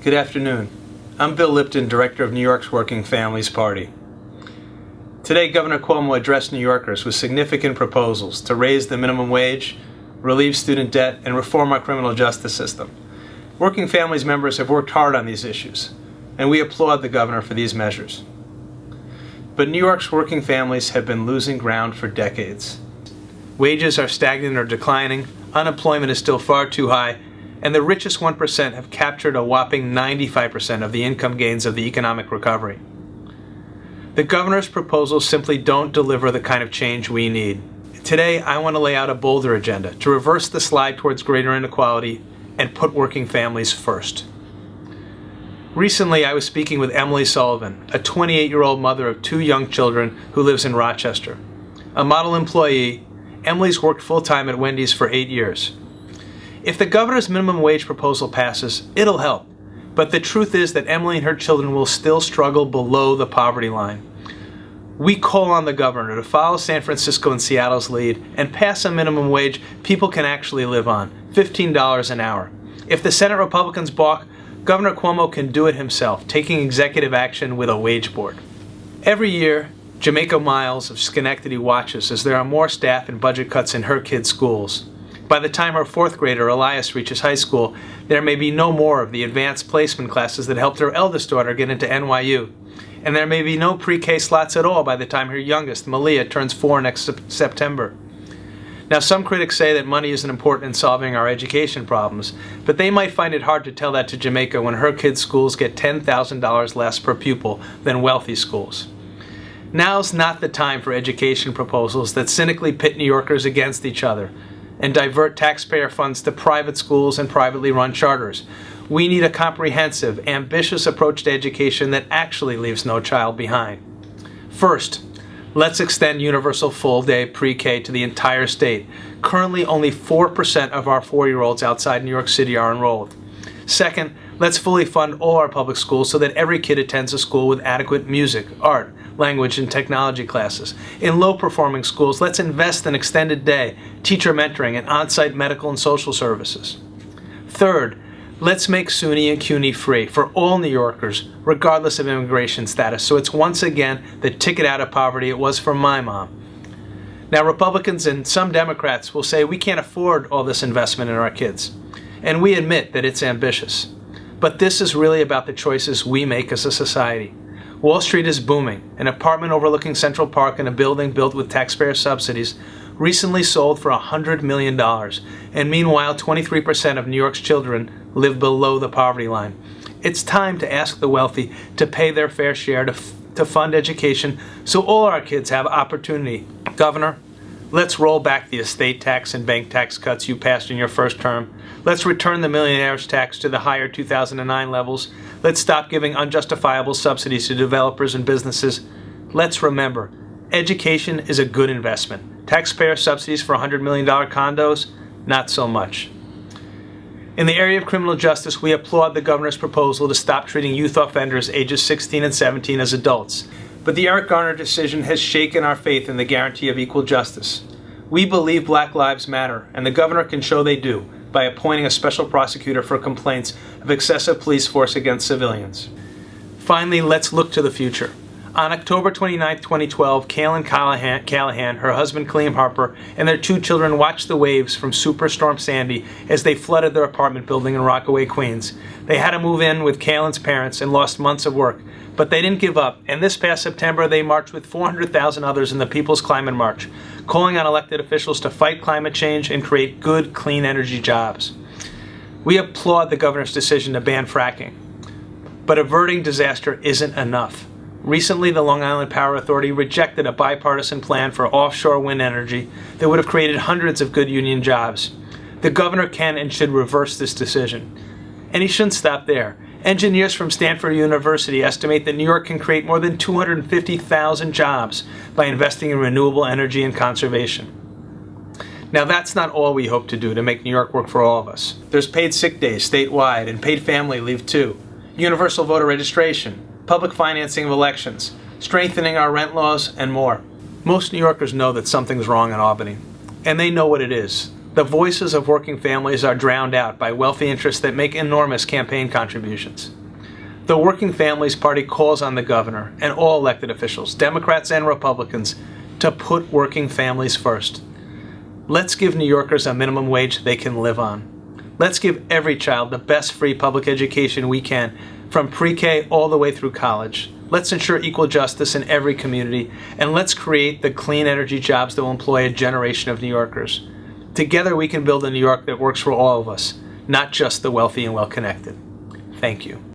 Good afternoon. I'm Bill Lipton, Director of New York's Working Families Party. Today, Governor Cuomo addressed New Yorkers with significant proposals to raise the minimum wage, relieve student debt, and reform our criminal justice system. Working Families members have worked hard on these issues, and we applaud the governor for these measures. But New York's working families have been losing ground for decades. Wages are stagnant or declining, unemployment is still far too high, and the richest 1% have captured a whopping 95% of the income gains of the economic recovery. The governor's proposals simply don't deliver the kind of change we need. Today, I want to lay out a bolder agenda to reverse the slide towards greater inequality and put working families first. Recently, I was speaking with Emily Sullivan, a 28-year-old mother of 2 young children who lives in Rochester. A model employee, Emily's worked full-time at Wendy's for 8 years. If the governor's minimum wage proposal passes, it'll help. But the truth is that Emily and her children will still struggle below the poverty line. We call on the governor to follow San Francisco and Seattle's lead and pass a minimum wage people can actually live on, $15 an hour. If the Senate Republicans balk, Governor Cuomo can do it himself, taking executive action with a wage board. Every year, Jamaica Miles of Schenectady watches as there are more staff and budget cuts in her kids' schools. By the time her 4th grader Elias reaches high school, there may be no more of the advanced placement classes that helped her eldest daughter get into NYU. And there may be no pre-K slots at all by the time her youngest, Malia, turns 4 next September. Now, some critics say that money isn't important in solving our education problems, but they might find it hard to tell that to Jamaica when her kids' schools get $10,000 less per pupil than wealthy schools. Now's not the time for education proposals that cynically pit New Yorkers against each other and divert taxpayer funds to private schools and privately run charters. We need a comprehensive, ambitious approach to education that actually leaves no child behind. First, let's extend universal full-day pre-K to the entire state. Currently, only 4% of our 4-year-olds outside New York City are enrolled. Second, let's fully fund all our public schools so that every kid attends a school with adequate music, art, language, and technology classes. In low-performing schools, let's invest in extended day, teacher mentoring, and on-site medical and social services. Third, let's make SUNY and CUNY free for all New Yorkers, regardless of immigration status, so it's once again the ticket out of poverty it was for my mom. Now, Republicans and some Democrats will say we can't afford all this investment in our kids, and we admit that it's ambitious. But this is really about the choices we make as a society. Wall Street is booming. An apartment overlooking Central Park in a building built with taxpayer subsidies recently sold for $100 million. And meanwhile, 23% of New York's children live below the poverty line. It's time to ask the wealthy to pay their fair share to fund education so all our kids have opportunity. Governor, let's roll back the estate tax and bank tax cuts you passed in your first term. Let's return the millionaire's tax to the higher 2009 levels. Let's stop giving unjustifiable subsidies to developers and businesses. Let's remember, education is a good investment. Taxpayer subsidies for $100 million condos, not so much. In the area of criminal justice, we applaud the governor's proposal to stop treating youth offenders ages 16 and 17 as adults. But the Eric Garner decision has shaken our faith in the guarantee of equal justice. We believe Black lives matter, and the governor can show they do by appointing a special prosecutor for complaints of excessive police force against civilians. Finally, let's look to the future. On October 29, 2012, Kaylin Callahan, her husband Clem Harper, and their 2 children watched the waves from Superstorm Sandy as they flooded their apartment building in Rockaway, Queens. They had to move in with Kaylin's parents and lost months of work, but they didn't give up, and this past September they marched with 400,000 others in the People's Climate March, calling on elected officials to fight climate change and create good, clean energy jobs. We applaud the governor's decision to ban fracking, but averting disaster isn't enough. Recently, the Long Island Power Authority rejected a bipartisan plan for offshore wind energy that would have created hundreds of good union jobs. The governor can and should reverse this decision. And he shouldn't stop there. Engineers from Stanford University estimate that New York can create more than 250,000 jobs by investing in renewable energy and conservation. Now, that's not all we hope to do to make New York work for all of us. There's paid sick days statewide and paid family leave too, universal voter registration, public financing of elections, strengthening our rent laws, and more. Most New Yorkers know that something's wrong in Albany, and they know what it is. The voices of working families are drowned out by wealthy interests that make enormous campaign contributions. The Working Families Party calls on the governor and all elected officials, Democrats and Republicans, to put working families first. Let's give New Yorkers a minimum wage they can live on. Let's give every child the best free public education we can, from pre-K all the way through college. Let's ensure equal justice in every community, and let's create the clean energy jobs that will employ a generation of New Yorkers. Together we can build a New York that works for all of us, not just the wealthy and well-connected. Thank you.